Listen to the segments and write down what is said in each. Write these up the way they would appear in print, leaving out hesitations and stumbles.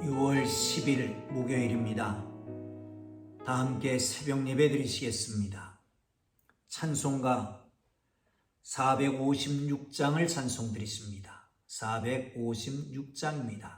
6월 10일 목요일입니다. 다 함께 새벽 예배 드리시겠습니다. 찬송가 456장을 찬송 드리십니다. 456장입니다.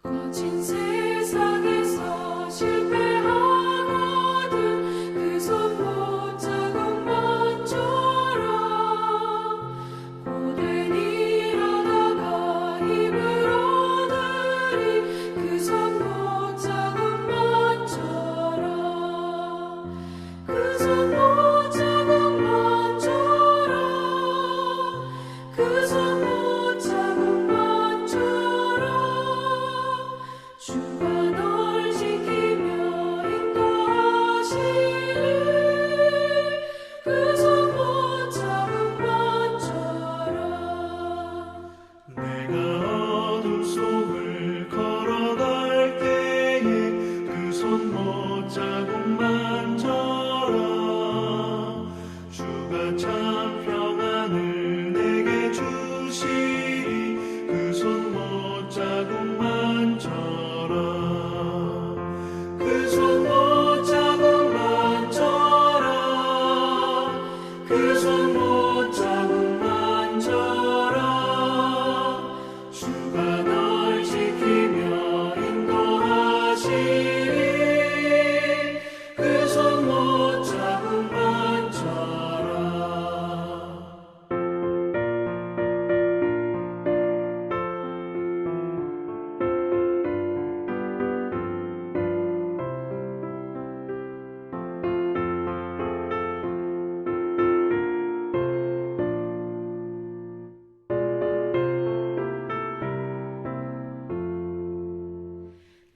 거친 세상에서 실패하거든 그 손 못자국만처럼 고된 일하다가 힘을 얻으리 그 손 못자국만처럼 그 손 못자국만처럼 그 손 주가 널 지키며 인도하시리 그 손 못자국만처럼 내가 어둠 속을 걸어갈 때에 그 손 못자국만처럼 주가 참 평안을 내게 주시리 그 손 못자국만처럼 그 손 못자국만처럼 그 손 못자국만처럼 주가 널 지키며 인도하시리 그 손 못자국만처럼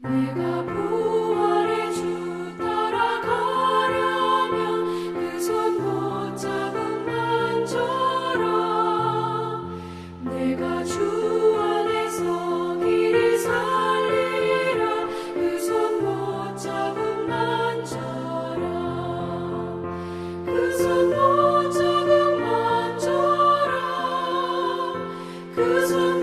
내가 부활의 주 따라가려면 그 손 못자국만처럼 내가 주 안에서 길이 살리라 그 손 못자국만처럼 그 손 못자국만처럼 그 손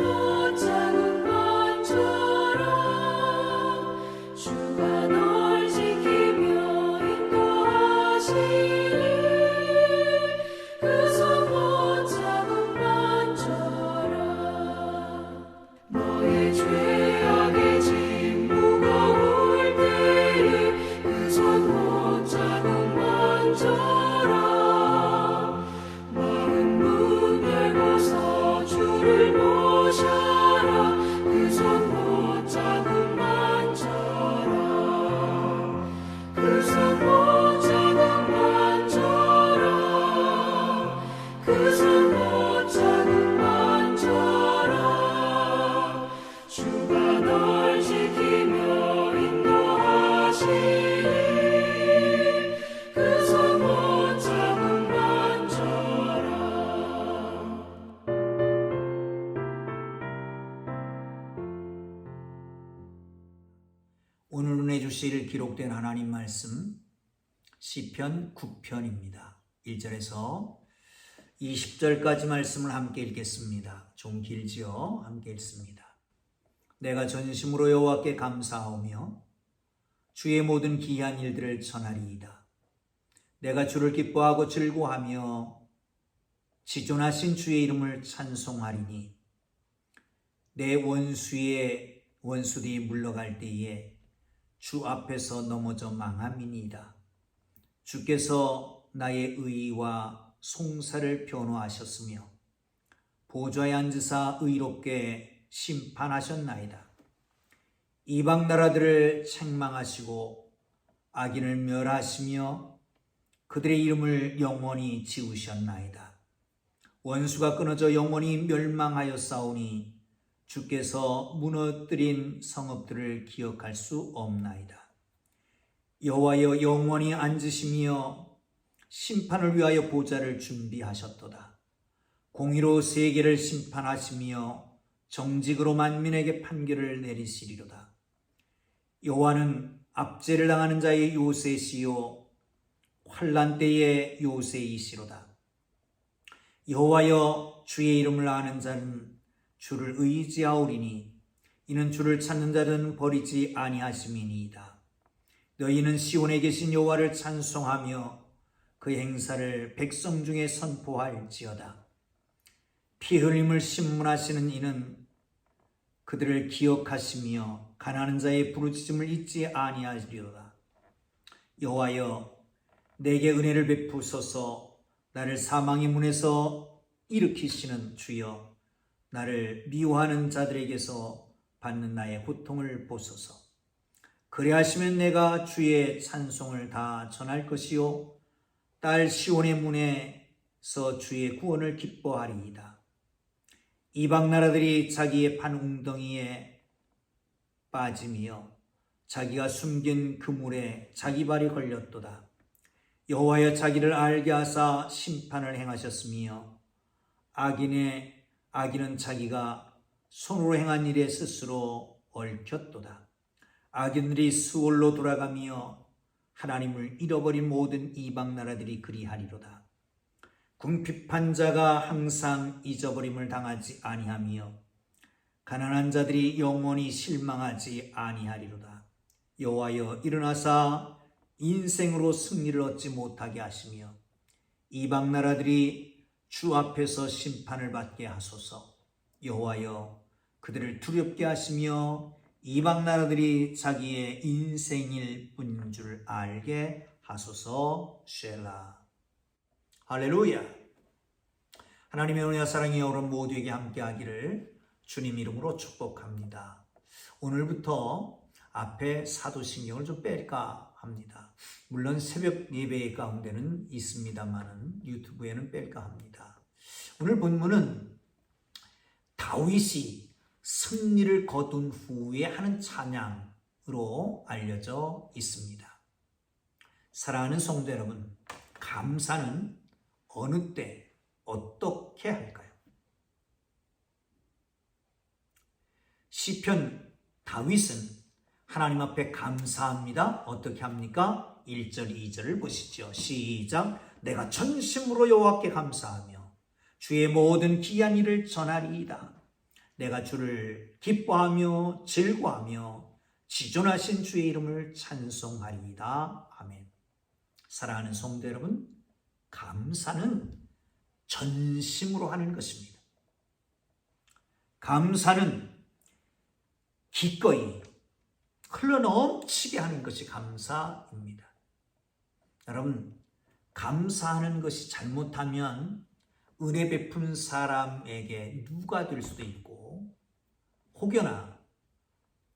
못자국만처럼 주가 널 지키며 인도하시리 그 손 못자국만처럼 너의 죄악의 짐 무거울 때에 그 손 못자국만처럼 마른 문 열고서 주를 모셔라 그 손 못자국만처럼 그 손 못자국만처럼 그 손 못자국만처럼 주가 널 지키며 인도하시리 그 손 못자국만처럼 오늘 은혜 주실 기록된 하나님 말씀 시편 9편입니다. 1절에서 20절까지 말씀을 함께 읽겠습니다. 좀 길지요? 함께 읽습니다. 내가 전심으로 여호와께 감사하오며 주의 모든 기이한 일들을 전하리이다. 내가 주를 기뻐하고 즐거워하며 지존하신 주의 이름을 찬송하리니 내 원수들이 물러갈 때에 주 앞에서 넘어져 망함이니이다. 주께서 나의 의와 송사를 변호하셨으며 보좌에 앉으사 의롭게 심판하셨나이다. 이방 나라들을 책망하시고 악인을 멸하시며 그들의 이름을 영원히 지우셨나이다. 원수가 끊어져 영원히 멸망하였사오니 주께서 무너뜨린 성읍들을 기억할 수 없나이다. 여호와여 영원히 앉으시며 심판을 위하여 보좌를 준비하셨도다. 공의로 세계를 심판하시며 정직으로 만민에게 판결을 내리시리로다. 여호와는 압제를 당하는 자의 요새시요 환난 때의 요새이시로다. 여호와여, 주의 이름을 아는 자는 주를 의지하오리니 이는 주를 찾는 자는 버리지 아니하심이니이다. 너희는 시온에 계신 여호와를 찬송하며 그 행사를 백성 중에 선포할지어다. 피 흘림을 신문하시는 이는 그들을 기억하시며 가난한 자의 부르짖음을 잊지 아니하리로다. 여호와여, 내게 은혜를 베푸소서. 나를 사망의 문에서 일으키시는 주여, 나를 미워하는 자들에게서 받는 나의 고통을 보소서. 그리하시면 내가 주의 찬송을 다 전할 것이요 딸 시온의 문에서 주의 구원을 기뻐하리이다. 이방 나라들이 자기의 판 웅덩이에 빠짐이여 자기가 숨긴 그물에 자기 발이 걸렸도다. 여호와여, 자기를 알게 하사 심판을 행하셨으며 악인은 자기가 손으로 행한 일에 스스로 얽혔도다. 악인들이 수월로 돌아가며 하나님을 잃어버린 모든 이방 나라들이 그리하리로다. 궁핍한 자가 항상 잊어버림을 당하지 아니하며 가난한 자들이 영원히 실망하지 아니하리로다. 여호와여, 일어나사 인생으로 승리를 얻지 못하게 하시며 이방 나라들이 주 앞에서 심판을 받게 하소서. 여호와여, 그들을 두렵게 하시며 이방 나라들이 자기의 인생일 뿐인 줄 알게 하소서. 셀라. 할렐루야. 하나님의 은혜와 사랑이 여러분 모두에게 함께하기를 주님 이름으로 축복합니다. 오늘부터 앞에 사도신경을 좀 뺄까 합니다. 물론 새벽 예배 가운데는 있습니다만은 유튜브에는 뺄까 합니다. 오늘 본문은 다윗이 승리를 거둔 후에 하는 찬양으로 알려져 있습니다. 사랑하는 성도 여러분, 감사는 어느 때 어떻게 할까요? 시편 다윗은 하나님 앞에 감사합니다. 어떻게 합니까? 1절, 2절을 보시죠. 시작. 내가 전심으로 여호와께 감사하며 주의 모든 기이한 일을 전하리이다. 내가 주를 기뻐하며 즐거워하며 지존하신 주의 이름을 찬송하리이다. 아멘. 사랑하는 성도 여러분, 감사는 전심으로 하는 것입니다. 감사는 기꺼이 흘러넘치게 하는 것이 감사입니다. 여러분, 감사하는 것이 잘못하면 은혜 베푼 사람에게 누가 될 수도 있고 혹여나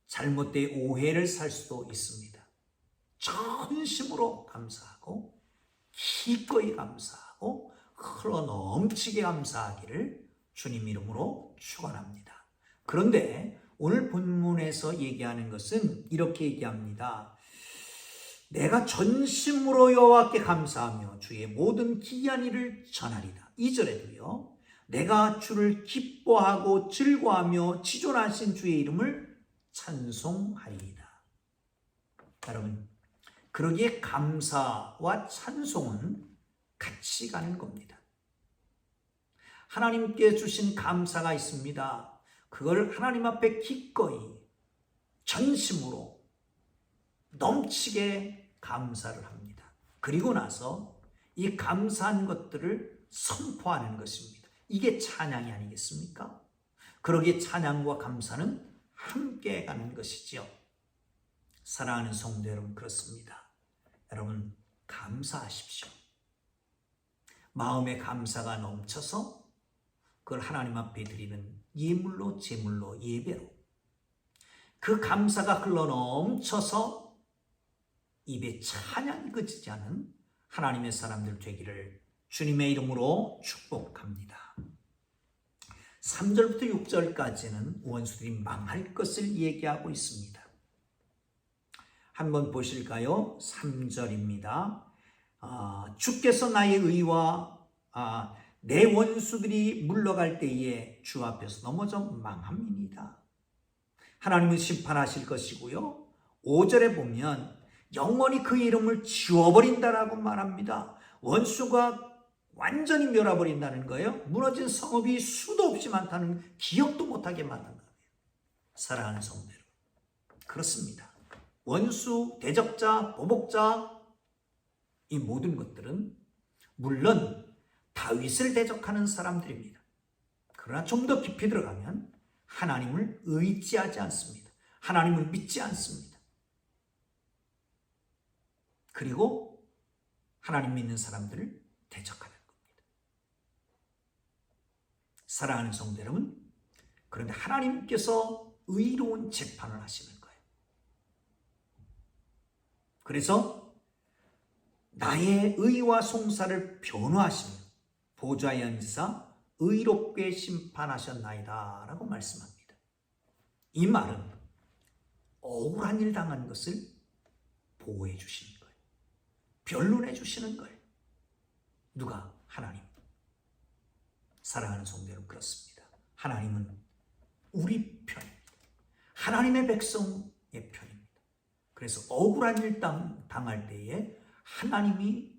잘못된 오해를 살 수도 있습니다. 전심으로 감사하고 기꺼이 감사하고 흘러넘치게 감사하기를 주님 이름으로 축원합니다. 그런데 오늘 본문에서 얘기하는 것은 이렇게 얘기합니다. 내가 전심으로 여호와께 감사하며 주의 모든 기이한 일을 전하리다. 2절에도요. 내가 주를 기뻐하고 즐거워하며 지존하신 주의 이름을 찬송하리이다. 여러분, 그러기에 감사와 찬송은 같이 가는 겁니다. 하나님께 주신 감사가 있습니다. 그걸 하나님 앞에 기꺼이 전심으로 넘치게 감사를 합니다. 그리고 나서 이 감사한 것들을 선포하는 것입니다. 이게 찬양이 아니겠습니까? 그러기에 찬양과 감사는 함께 가는 것이지요. 사랑하는 성도 여러분, 그렇습니다. 여러분, 감사하십시오. 마음의 감사가 넘쳐서 그걸 하나님 앞에 드리는 예물로, 제물로, 예배로 그 감사가 흘러넘쳐서 입에 찬양이 그치지 않은 하나님의 사람들 되기를 주님의 이름으로 축복합니다. 3절부터 6절까지는 원수들이 망할 것을 얘기하고 있습니다. 한번 보실까요? 3절입니다. 주께서 나의 의와 내 원수들이 물러갈 때에 주 앞에서 넘어져 망합니다. 하나님은 심판하실 것이고요. 5절에 보면 영원히 그 이름을 지워버린다라고 말합니다. 원수가 완전히 멸해버린다는 거예요. 무너진 성읍이 수도 없이 많다는, 기억도 못하게 만든다는 거예요. 사랑하는 성도 여러분, 그렇습니다. 원수, 대적자, 보복자, 이 모든 것들은 물론 다윗을 대적하는 사람들입니다. 그러나 좀 더 깊이 들어가면 하나님을 의지하지 않습니다. 하나님을 믿지 않습니다. 그리고 하나님 믿는 사람들을 대적하는 겁니다. 사랑하는 성도 여러분, 그런데 하나님께서 의로운 재판을 하시는 거예요. 그래서 나의 의와 송사를 변호하시며 보좌에 앉으사 의롭게 심판하셨나이다 라고 말씀합니다. 이 말은 억울한 일 당한 것을 보호해 주시는 거예요. 변론해 주시는 거예요. 누가? 하나님. 사랑하는 성도 여러분, 그렇습니다. 하나님은 우리 편입니다. 하나님의 백성의 편입니다. 그래서 억울한 일 당할 때에 하나님이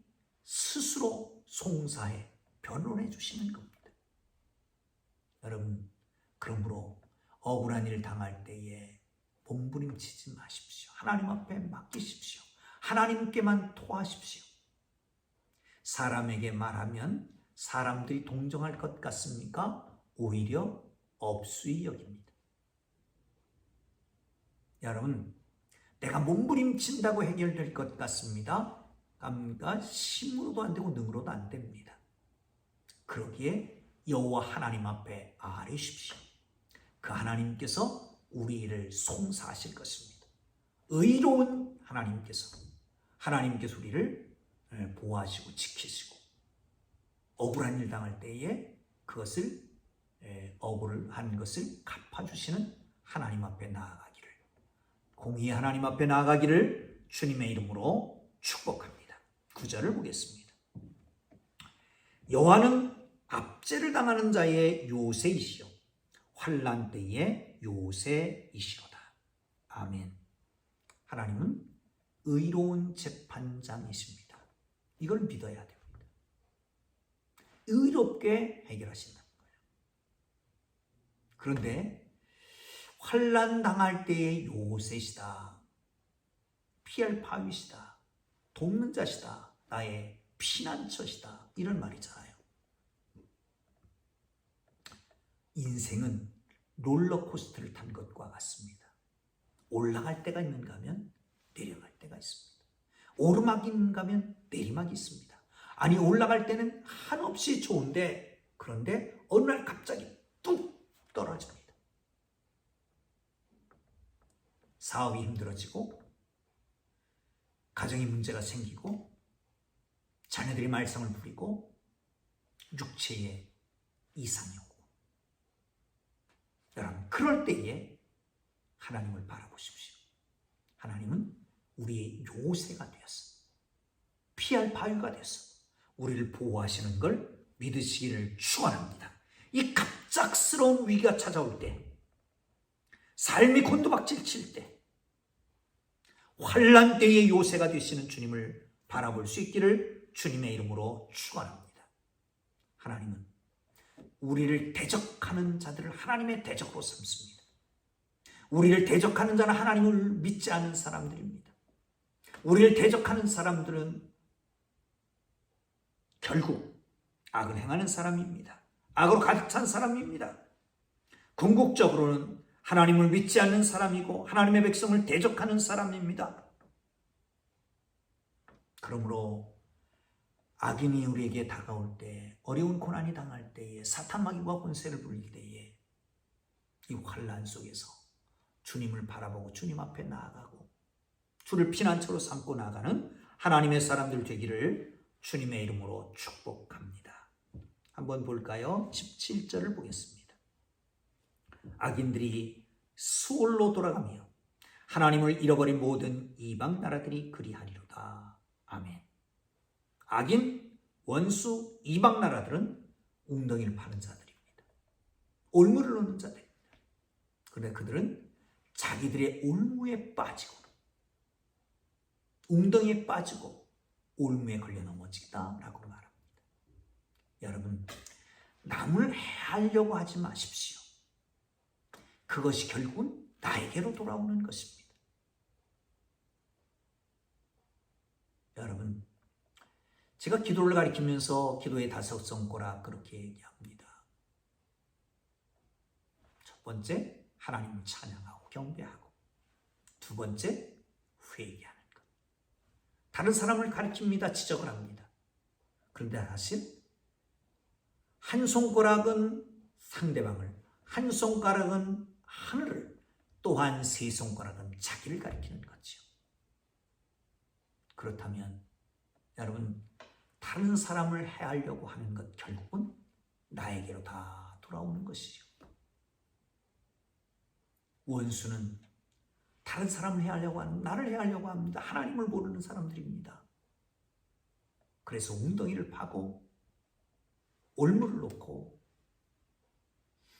스스로 송사해 변론해 주시는 겁니다. 여러분, 그러므로 억울한 일 당할 때에 몸부림치지 마십시오. 하나님 앞에 맡기십시오. 하나님께만 토하십시오. 사람에게 말하면 사람들이 동정할 것 같습니까? 오히려 업수이 여깁니다. 여러분, 내가 몸부림친다고 해결될 것 같습니다. 그러니까 힘으로도 안 되고 능으로도 안 됩니다. 그러기에 여호와 하나님 앞에 아뢰십시오. 그 하나님께서 우리를 송사하실 것입니다. 의로운 하나님께서 우리를 보호하시고 지키시고 억울한 일 당할 때에 그것을 억울한 것을 갚아주시는 하나님 앞에 나아가기를, 공의의 하나님 앞에 나아가기를 주님의 이름으로 축복합니다. 9절을 보겠습니다. 여호와는 압제를 당하는 자의 요새이시요 환난 때의 요새이시로다. 아멘. 하나님은 의로운 재판장이십니다. 이걸 믿어야 됩니다. 의롭게 해결하신다는 거예요. 그런데 환난 당할 때의 요새시다, 피할 바위시다, 돕는 자시다, 나의 피난처시다, 이런 말이잖아요. 인생은 롤러코스터를 탄 것과 같습니다. 올라갈 때가 있는가 하면 내려갈 때가 있습니다. 오르막이 있는가 하면 내리막이 있습니다. 아니, 올라갈 때는 한없이 좋은데, 그런데 어느 날 갑자기 뚝 떨어집니다. 사업이 힘들어지고, 가정에 문제가 생기고, 자녀들이 말썽을 부리고, 육체에 이상이 오고. 여러분, 그럴 때에 하나님을 바라보십시오. 하나님은 우리의 요새가 되었어. 피할 바위가 되었어. 우리를 보호하시는 걸 믿으시기를 축원합니다. 이 갑작스러운 위기가 찾아올 때, 삶이 곤두박질 칠 때, 환난 때의 요새가 되시는 주님을 바라볼 수 있기를 주님의 이름으로 축원합니다. 하나님은 우리를 대적하는 자들을 하나님의 대적으로 삼습니다. 우리를 대적하는 자는 하나님을 믿지 않은 사람들입니다. 우리를 대적하는 사람들은 결국 악을 행하는 사람입니다. 악으로 가득 찬 사람입니다. 궁극적으로는 하나님을 믿지 않는 사람이고 하나님의 백성을 대적하는 사람입니다. 그러므로 악인이 우리에게 다가올 때, 어려운 고난이 당할 때에, 사탄 마귀가 권세를 부릴 때에, 이 환난 속에서 주님을 바라보고 주님 앞에 나아가고 주를 피난처로 삼고 나가는 하나님의 사람들 되기를 주님의 이름으로 축복합니다. 한번 볼까요? 17절을 보겠습니다. 악인들이 수올로 돌아가며 하나님을 잃어버린 모든 이방 나라들이 그리하리로다. 아멘. 악인, 원수, 이방 나라들은 웅덩이를 파는 자들입니다. 올무를 놓는 자들입니다. 그런데 그들은 자기들의 올무에 빠지고 웅덩이에 빠지고 올무에 걸려 넘어지겠다라고 말합니다. 여러분, 남을 해하려고 하지 마십시오. 그것이 결국은 나에게로 돌아오는 것입니다. 여러분, 제가 기도를 가리키면서 기도의 다섯성고라 그렇게 얘기합니다. 첫 번째, 하나님을 찬양하고 경배하고, 두 번째, 회개하는 것. 다른 사람을 가리킵니다. 지적을 합니다. 그런데 사실 한 손가락은 상대방을, 한 손가락은 하늘을, 또한 세 손가락은 자기를 가리키는 거죠. 그렇다면 여러분, 다른 사람을 해하려고 하는 것 결국은 나에게로 다 돌아오는 것이죠. 원수는 다른 사람을 해하려고 하는, 나를 해하려고 합니다. 하나님을 모르는 사람들입니다. 그래서 웅덩이를 파고 올무를 놓고,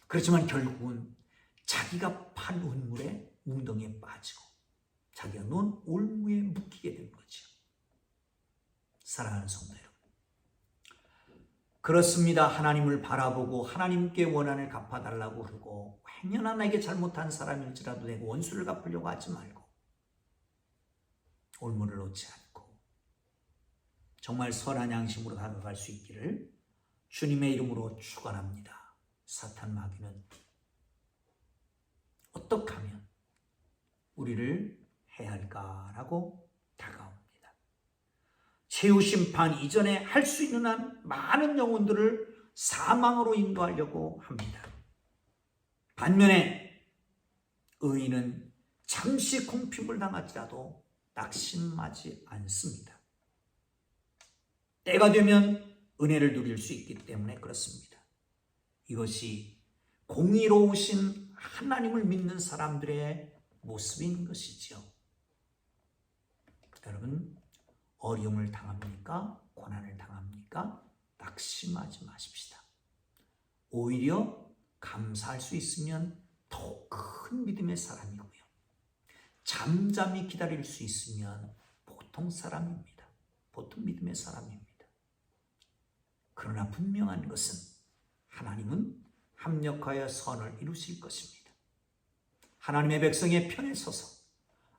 그렇지만 결국은 자기가 판 운물에 웅덩이에 빠지고 자기가 놓은 올무에 묶이게 된 거죠. 사랑하는 성도 여러분, 그렇습니다. 하나님을 바라보고 하나님께 원한을 갚아달라고 하고, 행여나 나에게 잘못한 사람일지라도 내가 원수를 갚으려고 하지 말고 올무를 놓지 않고 정말 선한 양심으로 다가갈 수 있기를 주님의 이름으로 축원합니다. 사탄 마귀는 어떻게 하면 우리를 해할까라고 다가옵니다. 최후 심판 이전에 할 수 있는 한 많은 영혼들을 사망으로 인도하려고 합니다. 반면에 의인은 잠시 궁핍을 당할지라도 낙심하지 않습니다. 때가 되면 은혜를 누릴 수 있기 때문에 그렇습니다. 이것이 공의로우신 하나님을 믿는 사람들의 모습인 것이죠. 여러분, 어려움을 당합니까? 고난을 당합니까? 낙심하지 마십시다. 오히려 감사할 수 있으면 더 큰 믿음의 사람이고요. 잠잠히 기다릴 수 있으면 보통 사람입니다. 보통 믿음의 사람입니다. 그러나 분명한 것은 하나님은 합력하여 선을 이루실 것입니다. 하나님의 백성의 편에 서서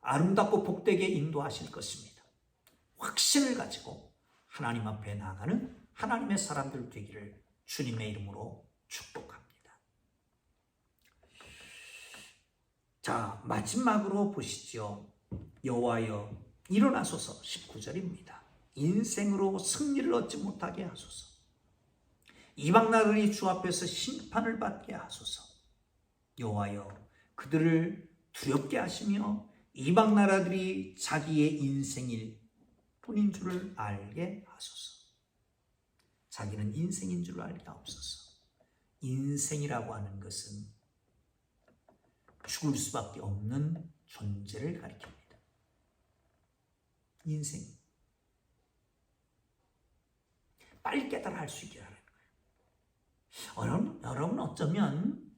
아름답고 복되게 인도하실 것입니다. 확신을 가지고 하나님 앞에 나아가는 하나님의 사람들 되기를 주님의 이름으로 축복합니다. 자, 마지막으로 보시죠. 여호와여 일어나소서. 19절입니다. 인생으로 승리를 얻지 못하게 하소서. 이방 나라들이 주 앞에서 심판을 받게 하소서. 여호와여 그들을 두렵게 하시며 이방 나라들이 자기의 인생일 뿐인 줄을 알게 하소서. 자기는 인생인 줄 알게 하옵소서. 인생이라고 하는 것은 죽을 수밖에 없는 존재를 가리킵니다. 인생. 빨리 깨달아 할 수 있게 하는 거예요. 여러분 어쩌면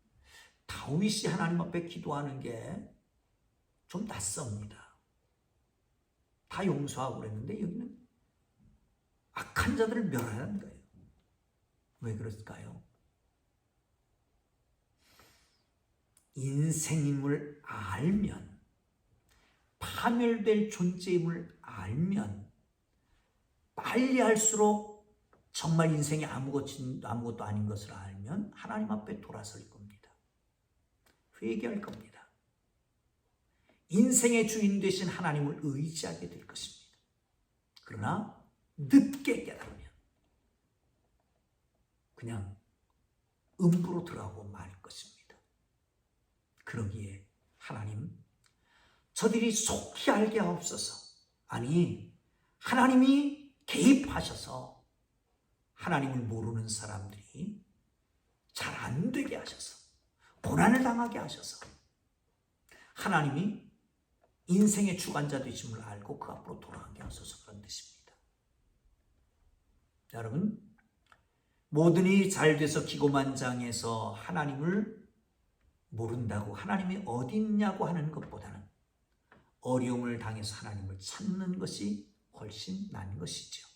다윗이 하나님 앞에 기도하는 게 좀 낯섭니다. 다 용서하고 그랬는데 여기는 악한 자들을 멸하는 거예요. 왜 그럴까요? 인생임을 알면, 파멸될 존재임을 알면 빨리 할수록 정말 인생이 아무것도 아닌 것을 알면 하나님 앞에 돌아설 겁니다. 회개할 겁니다. 인생의 주인 되신 하나님을 의지하게 될 것입니다. 그러나 늦게 깨달으면 그냥 음부로 들어가고 말 것입니다. 그러기에 하나님, 저들이 속히 알게 하옵소서. 아니, 하나님이 개입하셔서 하나님을 모르는 사람들이 잘 안 되게 하셔서, 고난을 당하게 하셔서 하나님이 인생의 주관자 되심을 알고 그 앞으로 돌아가게 하소서. 그런 뜻입니다. 여러분, 모든 일이 잘 돼서 기고만장해서 하나님을 모른다고, 하나님이 어디 있냐고 하는 것보다는 어려움을 당해서 하나님을 찾는 것이 훨씬 나은 것이죠.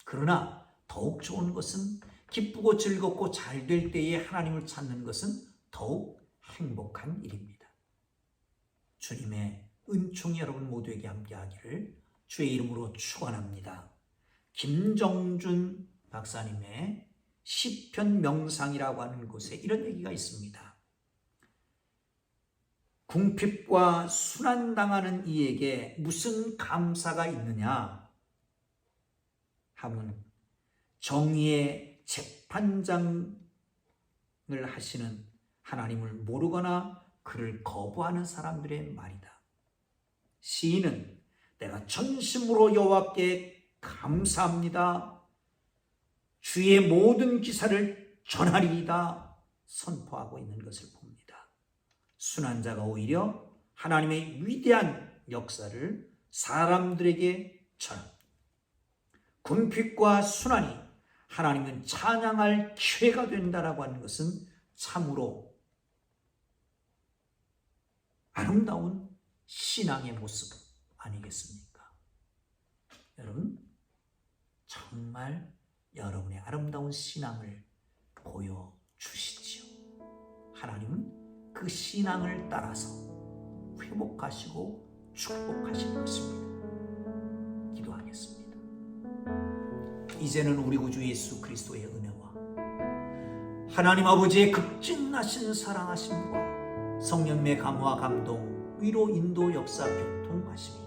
그러나 더욱 좋은 것은 기쁘고 즐겁고 잘 될 때에 하나님을 찾는 것은 더욱 행복한 일입니다. 주님의 은총이 여러분 모두에게 함께하기를 주의 이름으로 축원합니다. 김정준 박사님의 시편 명상이라고 하는 곳에 이런 얘기가 있습니다. 궁핍과 순환당하는 이에게 무슨 감사가 있느냐 하면 정의의 재판장을 하시는 하나님을 모르거나 그를 거부하는 사람들의 말이다. 시인은 내가 전심으로 여호와께 감사합니다. 주의 모든 기사를 전하리이다 선포하고 있는 것을 봅니다. 순환자가 오히려 하나님의 위대한 역사를 사람들에게 전합니다. 궁핍과 순환이 하나님은 찬양할 기회가 된다라고 하는 것은 참으로 아름다운 신앙의 모습 아니겠습니까? 여러분, 정말 여러분의 아름다운 신앙을 보여주시지요. 하나님은 그 신앙을 따라서 회복하시고 축복하시는 것입니다. 기도하겠습니다. 이제는 우리 구주 예수 그리스도의 은혜와 하나님 아버지의 극진하신 사랑하심과 성령의 감화 감동, 위로 인도 역사 교통하심이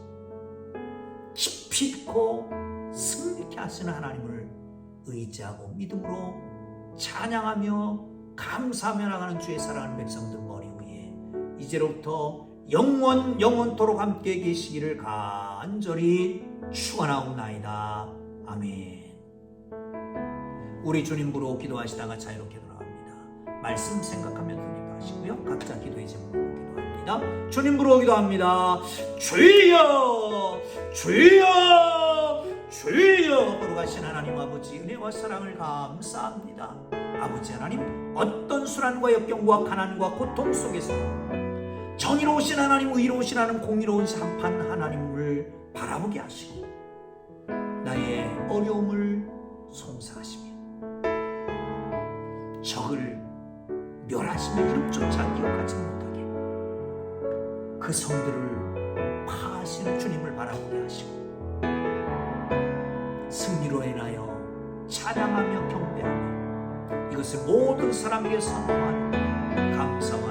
깊이 있고 승리케 하시는 하나님을 의지하고 믿음으로 찬양하며 감사하며 나가는 주의 사랑하는 백성들 머리 위에 이제로부터 영원토록 함께 계시기를 간절히 축원하옵나이다. 아멘. 우리 주님 부르고 기도하시다가 자유롭게 돌아갑니다. 말씀 생각하며 기도하시고요. 각자 기도의 제목으로 기도합니다. 주님 부르고 기도합니다. 주여 주여 주여. 걸어가신 하나님 아버지 은혜와 사랑을 감사합니다. 아버지 하나님, 어떤 수란과 역경과 가난과 고통 속에서 정의로우신 하나님, 의로우신 하나님, 공의로우신 한판 하나님을 바라보게 하시고 나의 어려움을 송사하시며 적을 멸하시며 이름조차 기억하지 못하게 그 성들을 파하시는 주님을 바라보게 하시고 승리로 인하여 찬양하며 경배하며 이것을 모든 사람에게 선포하는 감사와